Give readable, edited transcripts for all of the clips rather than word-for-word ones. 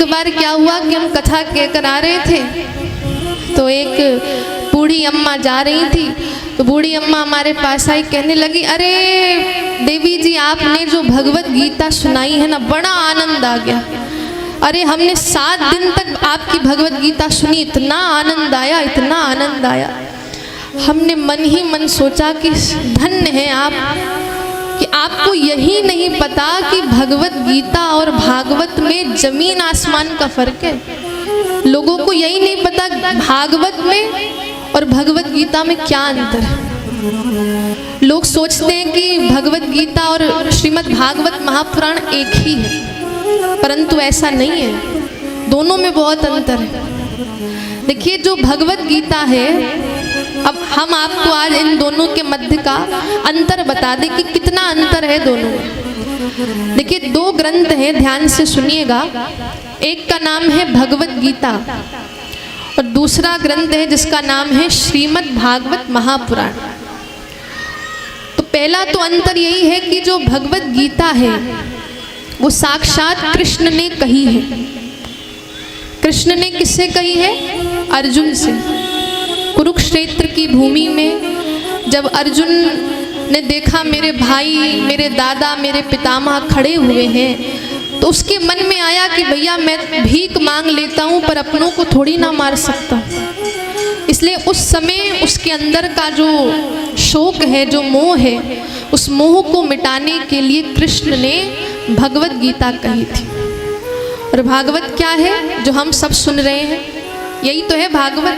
बार क्या हुआ कि हम कथा कहकर आ रहे थे, तो एक बूढ़ी अम्मा जा रही थी, तो बूढ़ी अम्मा हमारे पास आई, कहने लगी, अरे देवी जी आपने जो भगवत गीता सुनाई है ना, बड़ा आनंद आ गया। अरे हमने 7 दिन तक आपकी भगवत गीता सुनी, इतना आनंद आया, इतना आनंद आया। हमने मन ही मन सोचा कि धन्य हैं आप कि आपको यही नहीं पता कि भगवत गीता और भागवत में जमीन आसमान का फर्क है। लोगों को यही नहीं पता भागवत में और भगवत गीता में क्या अंतर है। लोग सोचते हैं कि भगवत गीता और श्रीमद् भागवत महापुराण एक ही है, परंतु ऐसा नहीं है, दोनों में बहुत अंतर है। देखिए जो भगवत गीता है, अब हम आपको आज इन दोनों के मध्य का अंतर बता दें कि कितना अंतर है दोनों में। देखिए 2 ग्रंथ हैं, ध्यान से सुनिएगा। एक का नाम है भगवत गीता और दूसरा ग्रंथ है जिसका नाम है श्रीमद् भागवत महापुराण। तो पहला तो अंतर यही है कि जो भगवत गीता है वो साक्षात कृष्ण ने कही है। कृष्ण ने किससे कही है? अर्जुन से। कुरुक्षेत्र की भूमि में जब अर्जुन ने देखा मेरे भाई, मेरे दादा, मेरे पितामह खड़े हुए हैं, तो उसके मन में आया कि भैया मैं भीख मांग लेता हूँ, पर अपनों को थोड़ी ना मार सकता। इसलिए उस समय उसके अंदर का जो शोक है, जो मोह है, उस मोह को मिटाने के लिए कृष्ण ने भगवत गीता कही थी। और भागवत क्या है जो हम सब सुन रहे हैं? यही तो है भागवत।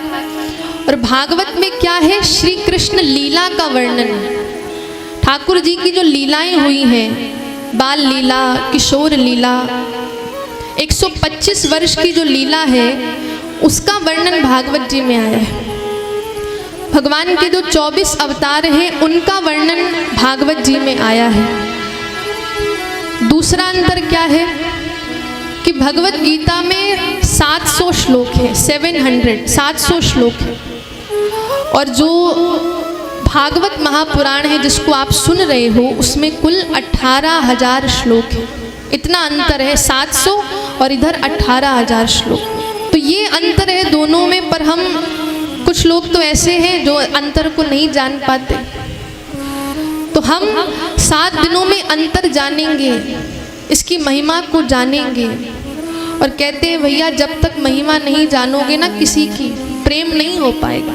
और भागवत में क्या है? श्री कृष्ण लीला का वर्णन। ठाकुर जी की जो लीलाएं हुई हैं, बाल लीला, किशोर लीला, 125 वर्ष की जो लीला है उसका वर्णन भागवत जी में आया है। भगवान के जो 24 अवतार हैं उनका वर्णन भागवत जी में आया है। दूसरा अंतर क्या है कि भगवत गीता में 700 श्लोक है, 700 श्लोक है, और जो भागवत महापुराण है जिसको आप सुन रहे हो उसमें कुल 18,000 श्लोक है। इतना अंतर है, 700 और इधर 18,000 श्लोक। तो ये अंतर है दोनों में। पर हम कुछ लोग तो ऐसे हैं जो अंतर को नहीं जान पाते, तो हम 7 दिनों में अंतर जानेंगे, इसकी महिमा को जानेंगे। और कहते हैं भैया जब तक महिमा नहीं जानोगे ना किसी की, प्रेम नहीं हो पाएगा।